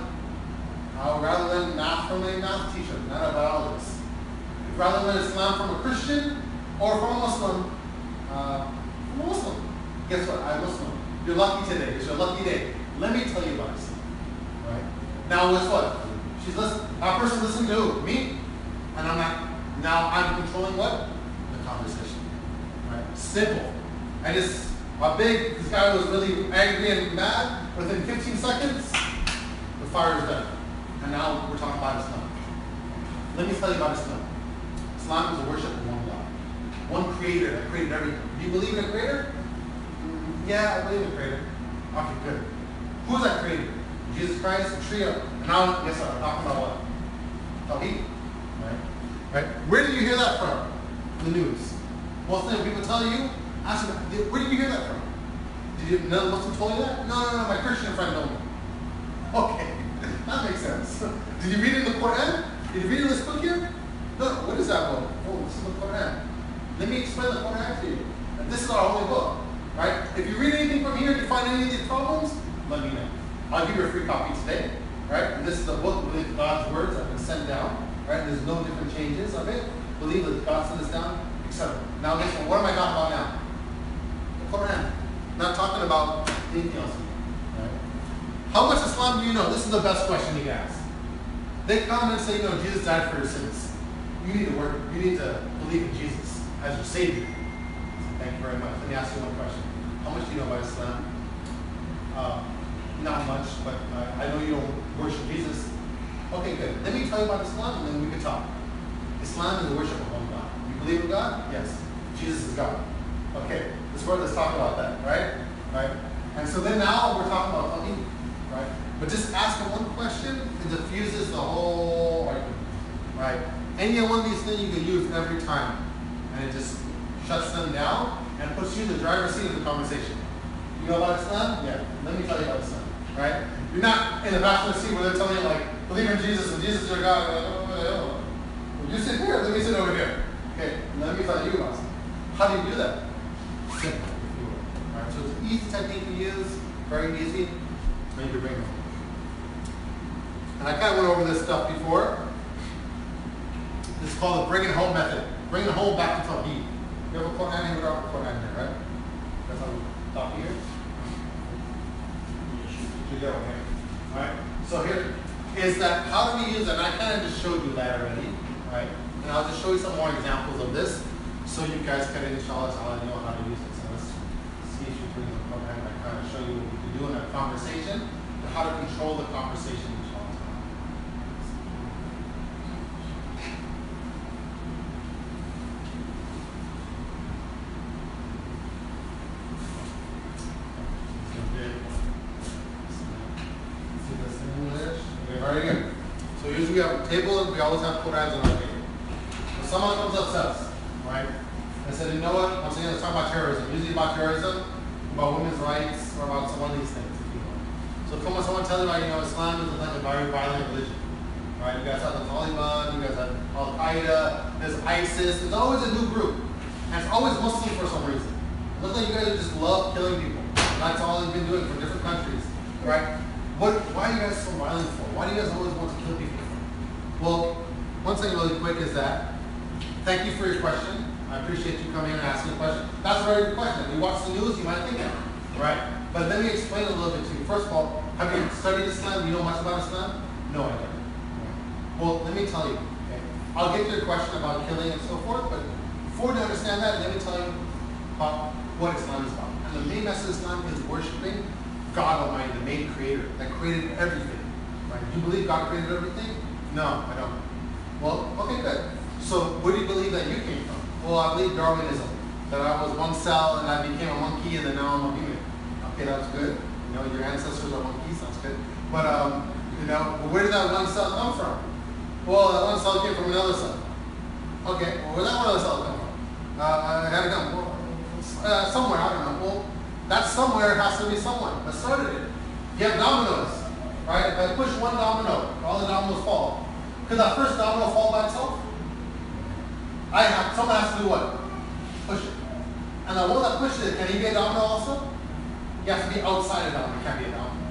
I would rather learn math from a math teacher, not a biologist. Would you rather learn Islam from a Christian or from a Muslim? From a Muslim. Guess what? I'm Muslim. You're lucky today. It's your lucky day. Let me tell you about Islam. Right? Now, guess what? Our person listening to who? Me? And I'm not. Now I'm controlling what? The conversation. Right? Simple. This guy was really angry and mad. Within 15 seconds, the fire is done. And now we're talking about Islam. Let me tell you about Islam. Islam is the worship of one God. One creator that created everything. Do you believe in a creator? Yeah, I believe in a creator. Okay, good. Who's that creator? Jesus Christ, the trio. And now, yes sir, I'm talking about what? Shahid. Right? Where did you hear that from? The news. Most of the people tell you, ask them, where did you hear that from? Did another Muslim told you that? No, my Christian friend told me. Okay, that makes sense. Did you read it in the Quran? Did you read it in this book here? No, what is that book? Oh, this is the Quran. Let me explain the Quran to you. And this is our holy book, right? If you read anything from here, if you find any of these problems, let me know. I'll give you a free copy today, right? And this is the book with God's words that have been sent down, right? There's no different changes of it. Believe that God sent us down, etc. Now, guess what? What am I talking about now? The Quran. Not talking about anything else. Right? How much Islam do you know? This is the best question you can ask. They come and say, you know, Jesus died for your sins. You need to work. You need to believe in Jesus as your Savior. Thank you very much. Let me ask you one question. How much do you know about Islam? Not much, but I know you don't worship Jesus. Okay, good. Let me tell you about Islam, and then we can talk. Islam is the worship of one God. You believe in God? Yes. Jesus is God. Okay. Let's talk about that, right? And so then now we're talking about Tawheed, right? But just asking one question, it diffuses the whole argument, right? Any one of these things you can use every time, and it just shuts them down and puts you in the driver's seat of the conversation. You know about Islam? Yeah. Let me tell you about Islam, right? You're not in the passenger seat where they're telling you, like, believe in Jesus and Jesus is your God. Like, oh. Well, you sit here, let me sit over here. Okay, let me tell you about Islam. How do you do that? Simple, if you will. All right, so it's an easy technique to use, very easy, and you can bring it home. And I kind of went over this stuff before. This is called the bring it home method. Bring it home back to Tawheed. You have a Quran here without a Quran here, right? That's on the top here. You go, okay. Alright, so here is that how do we use it? And I kind of just showed you that already, right? And I'll just show you some more examples of this so you guys can, inshallah, know how to use it. So let's see if you bring the Quran. I kind of show you what we can do in a conversation, and how to control the conversation, inshallah. right here. So usually we have a table and we always have Qur'ans on our table. If someone comes up to us, right, and said, you know what, once again, let's talk about terrorism. Usually about terrorism, about women's rights, or about some of these things, if you know. So come on, someone tells you about, you know, Islam is like a very violent religion. Right? You guys have the Taliban, you guys have Al Qaeda, there's ISIS, there's always a new group. And it's always Muslim for some reason. It looks like you guys just love killing people. That's all you've been doing for different countries. Right? Why are you guys so violent for? Why do you guys always want to kill people? Well, one thing really quick is that, thank you for your question. I appreciate you coming and asking a question. That's a very good question. If you watch the news, you might think that. Right? But let me explain a little bit to you. First of all, have you studied Islam? Do you know much about Islam? No, I don't. Well, let me tell you. Okay? I'll get to your question about killing and so forth, but before you understand that, let me tell you about what Islam is about. And the main message of Islam is worshiping God Almighty, the main creator that created everything. Right? Do you believe God created everything? No, I don't. Well, okay, good. So where do you believe that you came from? Well, I believe Darwinism. That I was one cell and I became a monkey and then now I'm a human. Okay, that's good. You know, your ancestors are monkeys, that's good. But, you know, where did that one cell come from? Well, that one cell came from another cell. Okay, well, where did that one other cell come from? I had to come. Well, somewhere, I don't know. Well, that somewhere has to be someone that started it. You have dominoes, right? If I push one domino, all the dominoes fall. Could that first domino fall by itself? Someone has to do what? Push it. And the one that pushes it, can he be a domino also? He has to be outside a domino, he can't be a domino.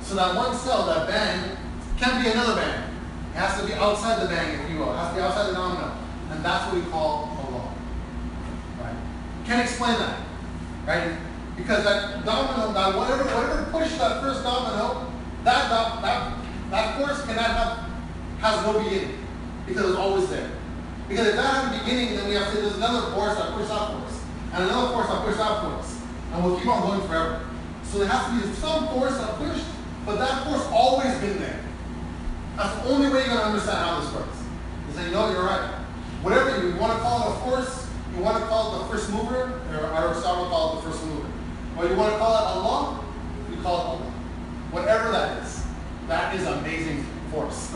So that one cell, that bang, can't be another bang. It has to be outside the bang, if you will. It has to be outside the domino. And that's what we call Allah. Right? Can't explain that. Right? Because that domino, that whatever pushed that first domino, that force has no beginning. Because it's always there. Because if that had a beginning, then we have to say there's another force that pushed that force. And another force that pushed that force. And we'll keep on going forever. So there has to be some force that pushed, but that force always been there. That's the only way you're going to understand how this works. You say, no, you're right. Whatever you want to call it a force, you want to call it the first mover, or Aristotle call it the first mover. Or you want to call it Allah, you call it Allah. Whatever that is amazing force.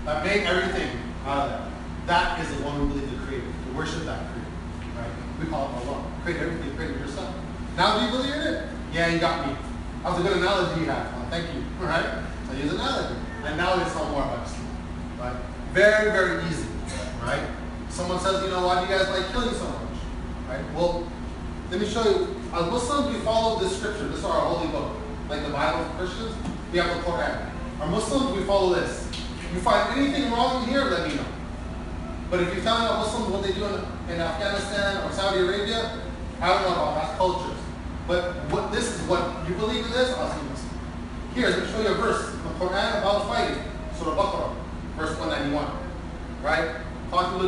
That made everything out of that. That is the one we believe the creator. We worship that creator. Right? We call it Allah. Create everything, created yourself. Now do you believe in it? Yeah, you got me. That was a good analogy you had. Well, thank you. Right? So use an analogy. And now it's not more about Islam. Right? Very, very easy. Right? Someone says, you know, why do you guys like killing so much? Right? Well, let me show you. As Muslims, we follow this scripture. This is our holy book. Like the Bible for Christians, we have the Quran. Our Muslims, we follow this. If you find anything wrong here, let me know. But if you tell me about Muslims, what they do in Afghanistan or Saudi Arabia, I don't know about that cultures. But this is what you believe in this, I'll see this. Here, let me show you a verse in the Quran about fighting. Surah Baqarah, verse 191. Right? Fight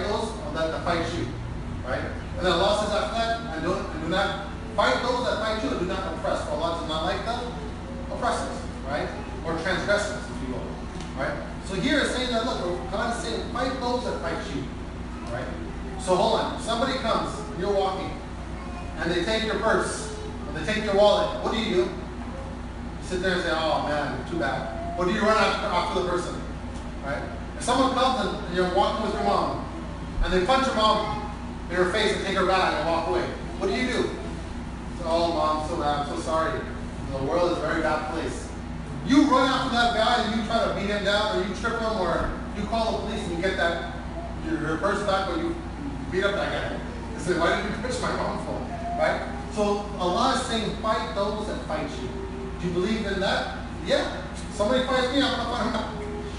those that fight you. Right? And then Allah says after that, and do not fight those that fight you, and do not oppress. For Allah does not like the oppressors, right? Or transgressors, if you will. Right? So here it's saying that, look, God is saying, fight those that fight you. Right? So hold on. If somebody comes, and you're walking, and they take your purse, or they take your wallet, what do? You sit there and say, oh man, too bad. Or do you run after the person? Right? If someone comes and you're walking with your mom, and they punch your mom in her face and take her bag and walk away, what do? So, oh mom, so bad, I'm so sorry. The world is a very bad place. You run after that guy and you try to beat him down, or you trip him, or you call the police and you get that your purse back, or you beat up that guy. You say, why did you push my mom for? Right? So Allah is saying, fight those that fight you. Do you believe in that? Yeah. Somebody fights me, I'm going to fight him back.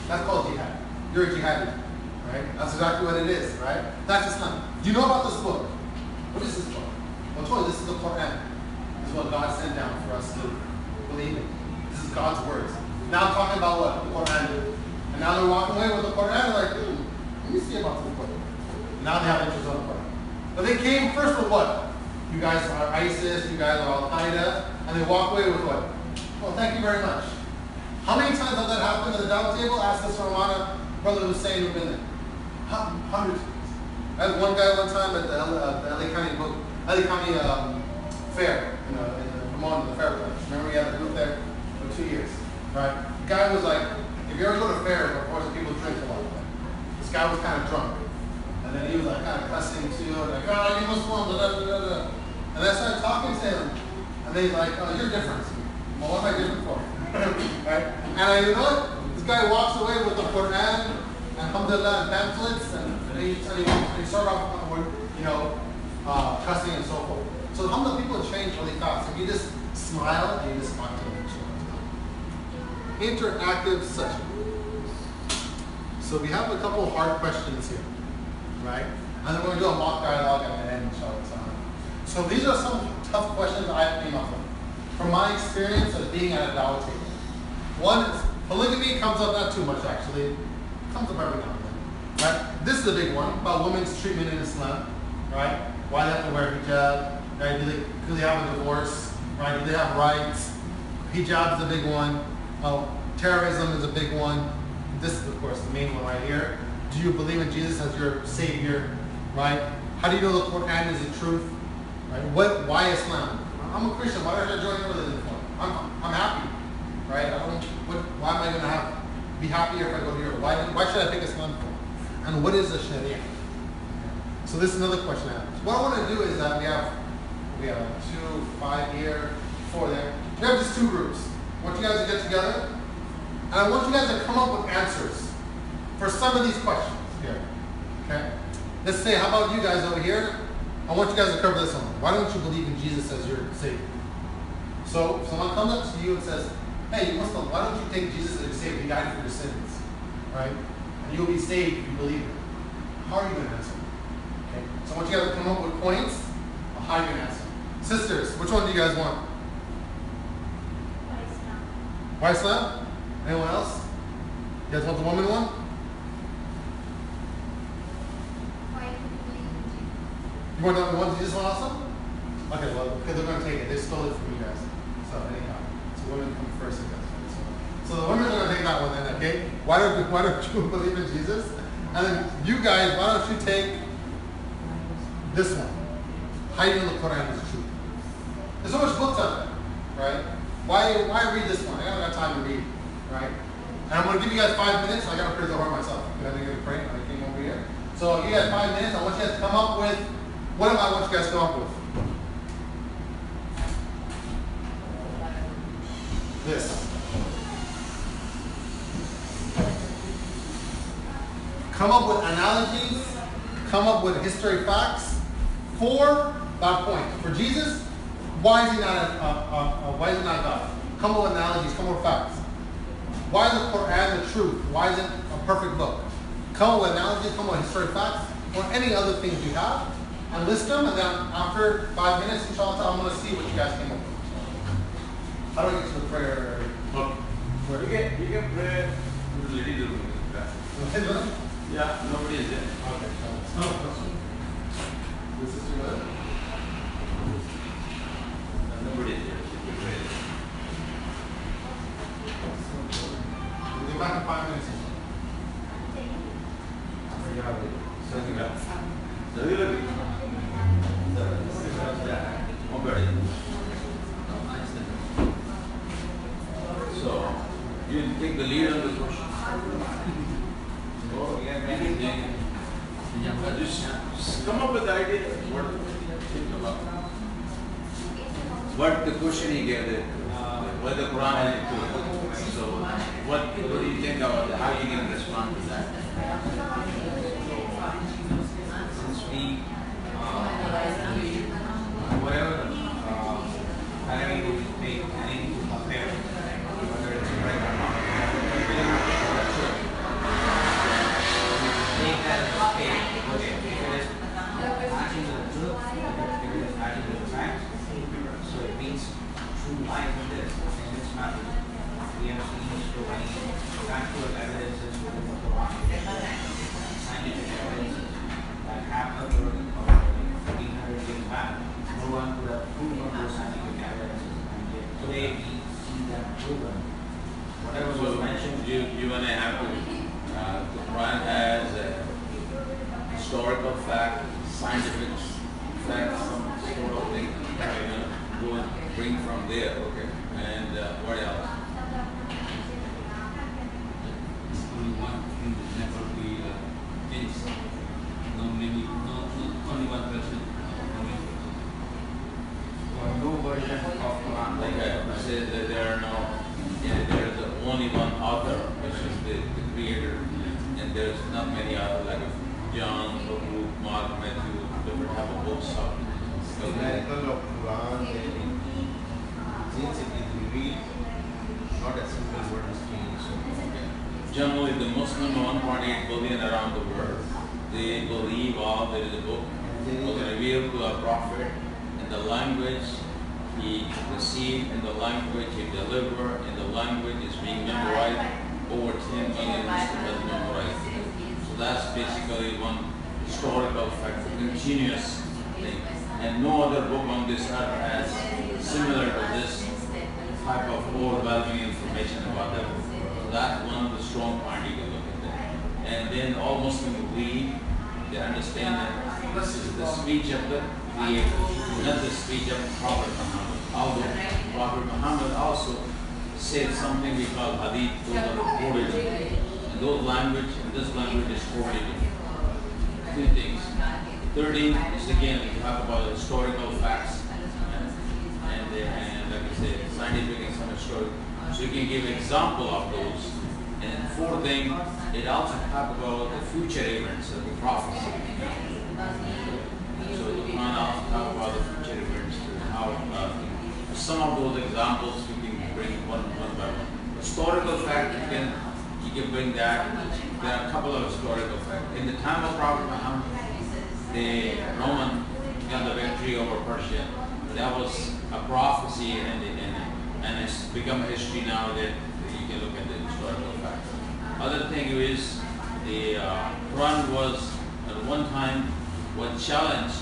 That's called jihad. You're a jihadi. Right? That's exactly what it is, right? That's Islam. Do you know about this book? What is this book? Well, I told you, this is the Quran. This is what God sent down for us to believe in. This is God's words. Now talking about what? The Quran. And now they're walking away with the Quran, they're like, let me see about this book. Now they have interest on the Quran. But they came first with what? You guys are ISIS, you guys are Al Qaeda, and they walk away with what? Well, thank you very much. How many times has that happened at the Dawah table? Ask this Ramana, Brother Hussein, who've been there. Hundreds of times. I had one guy one time at the LA County fair, in the Vermont, the fair place. Remember we had a group there for 2 years. right? The guy was like, if you ever go to fairs, of course, people drink a lot. This guy was kind of drunk. And then he was like kind of cussing too, like, oh, you Muslim, da da da da da. And I started talking to him. And they like, oh, you're different. Well, what am I different for? Right? And you know what? This guy walks away with the Quran, and alhamdulillah, and pamphlets, and he started off with, cussing and so forth. So alhamdulillah, people change really fast. If you just smile and you just talk to them. Interactive session. So we have a couple hard questions here, right? And then we're going to do a mock dialogue at the end, inshallah. So these are some tough questions I came up with from my experience of being at a Dawah table. One is polygamy comes up not too much actually. It comes up every now and then. Right? This is a big one about women's treatment in Islam. Right? Why they have to wear hijab? Right? Do they have a divorce? Right? Do they have rights? Hijab is a big one. Terrorism is a big one. This is of course the main one right here. Do you believe in Jesus as your savior? Right? How do you know the Quran is the truth? Right? Why Islam? I'm a Christian. Why did I join your religion for? I'm happy. Right? Why am I going to be happier if I go to Europe? Why should I pick Islam for? And what is the Sharia? So this is another question I have. So what I want to do is that we have 2, 5 here, 4 there. We have just 2 groups. I want you guys to get together, and I want you guys to come up with answers for some of these questions here. Okay? Let's say, how about you guys over here? I want you guys to cover this one. Why don't you believe in Jesus as your Savior? So if someone comes up to you and says, hey, you Muslim, why don't you take Jesus as your Savior? He died for your sins. Right? And you'll be saved if you believe it. How are you going to answer? Okay? So I want you guys to come up with points on how you're going to answer. Sisters, which one do you guys want? Why Islam? Anyone else? You guys want the woman one? You want the one Jesus one also? Okay, well, because they're going to take it. They stole it from you guys. So anyhow, so women come first, I guess. So the women are going to take that one then, okay? Why don't you believe in Jesus? And then you guys, why don't you take this one? How do you know the Quran is true? There's so much books out there, right? Why read this one? I don't have time to read, right? And I'm going to give you guys 5 minutes. I got to praise the Lord myself. I didn't get to pray. I came over here. So you guys 5 minutes. I want you guys to come up with, what do I want you guys to come up with? This. Come up with analogies. Come up with history facts for that point. For Jesus, why is he not God? Come up with analogies, come up with facts. Why is the Quran the truth? Why is it a perfect book? Come up with analogies, come up with history facts, or any other things you have, and list them, and then after 5 minutes, inshallah, I'm going to see what you guys came up with. How do I get to the prayer? Okay. You can pray to the lady room. Yeah, nobody is there. Okay. This is your Nobody is there. You can pray. We'll get back in 5 minutes. Something else. So, you take the lead on the question. Just come up with the idea. What the question he gave it, what the Quran has it. So, what do you think about it? How you can respond to that? Since we, whatever, having to make anything to compare, whether it's right or not, that's it. Take that as a scale. Okay, if it is matching to the truth, if it is matching to the facts, so it means true life in this, in this matter. We have seen so many factual evidences within the Quran, scientific evidences that happened during 1800 years back. No one could have proven those scientific evidences, and yet today we see them proven. Whatever was mentioned, you and I have to. The Quran has a historical fact, scientific fact, some sort of thing that we're going to go and bring from there. Okay, and what else? only one author, which is the creator, and there's not many other like John, Luke, Mark, Matthew, different type of books. The miracle of Quran, since it is revealed, not a simple word is changed. Generally, the Muslim 1.8 billion around the world, they believe all there is a book was revealed to a prophet in the language he received, in the language he delivered, in the language is being memorized. Over 10 million Muslims has memorized. So that's basically one historical fact, continuous thing. And no other book on this earth has similar to this type of overwhelming information about that. So that's one of the strong points you can look at that. And then all Muslims agree, they understand that this is the speech of the Creator, not the speech of Prophet Muhammad. Although Prophet Muhammad also said something we call hadith, those are quoted. And those language, and this language is quoted. Three things. 13 is again, we talk about historical facts and like I say, scientific and some historical. So you can give example of those. And fourth thing, it also talk about the future events of the prophecy. So the Quran also talk about the future events and how some of those examples you can bring one by one. Historical fact you can bring that. There are a couple of historical facts. In the time of Prophet Muhammad, the Roman got the victory over Persia. That was a prophecy and it's become history now that you can look at the historical facts. Other thing is the Quran was at one time was challenged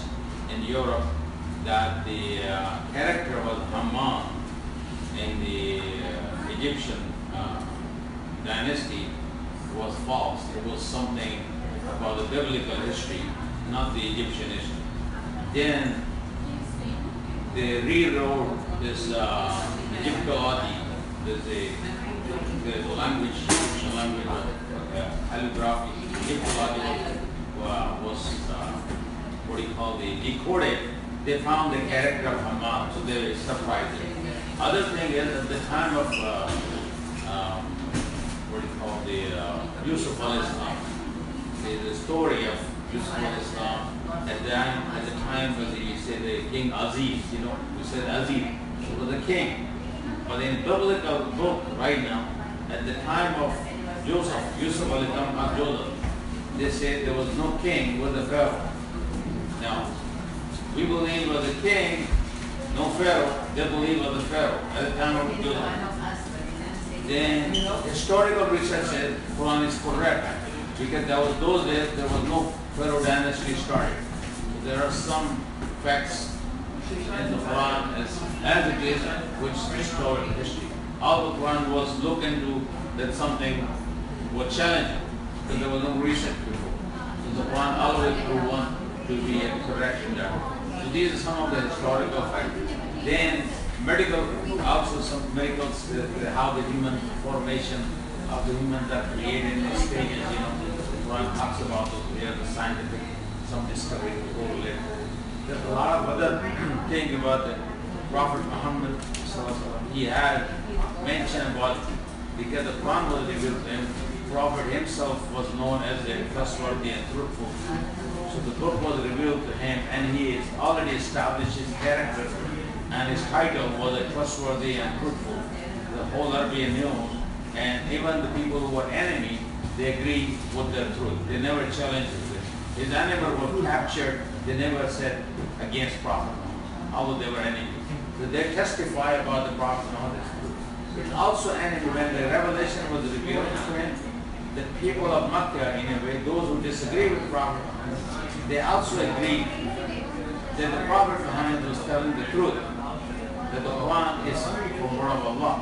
in Europe that the character was Haman in the Egyptian dynasty was false. It was something about the biblical history, not the Egyptian history. Then they rewrote this Egyptology, the language, Egyptian language, calligraphy, Egyptology was what do you call the decoded. They found the character of Haman, so they were surprised. Other thing is at the time of what do you call the Yusuf al-Islam, the story of Yusuf al-Islam at the time when you say the King Aziz, you said Aziz, it was the king. But in biblical book right now, at the time of Yusuf al-Islam, not Joseph, they said there was no king, it was the Pharaoh. Now, we believe it was the king, no Pharaoh, they believe it was the Pharaoh at the time of Joseph. Then historical research says Quran is correct because there was those days there was no Pharaoh dynasty started. So there are some facts in the Quran as it is, which is historical history. All the Quran was looking to that something was challenging because there was no research before. So the Quran always proven to be a correction there. So these are some of the historical facts. Then medical, also some miracles, how the human formation of the humans are created in the stages, the Quran talks about those, there the scientific, some discovery correlate. There's a lot of other things about the Prophet Muhammad. He had mentioned about, because the Quran was revealed to him, the Prophet himself was known as a trustworthy and truthful. So the book was revealed to him and he has already established his character and his title was a trustworthy and truthful. The whole Arabian knew, and even the people who were enemy, they agreed with the truth. They never challenged it. His enemies were captured, they never said against Prophet Muhammad, although they were enemies. So they testify about the Prophet Muhammad's truth. It's also enemy when the revelation was revealed to him. The people of Makkah, in a way, those who disagree with Prophet Muhammad, they also agreed that the Prophet Muhammad was telling the truth, that the Quran is from word of Allah.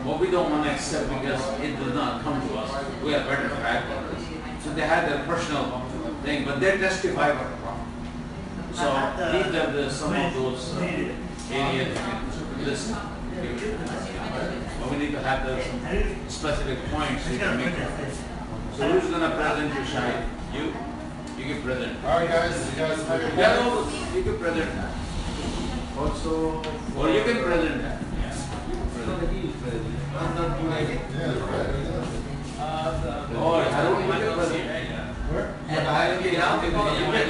But we don't want to accept because it does not come to us. We are better to act on this. So they had their personal thing, but they testify about the Prophet. So these are some of those areas we listen. But we need to have some specific points we can make. So who's going to present your Shahid? You? You can present. All right, guys. You guys have your Yeah, you can present that. Also, Or you can present that. he is present. Yeah. Where? And I will get out.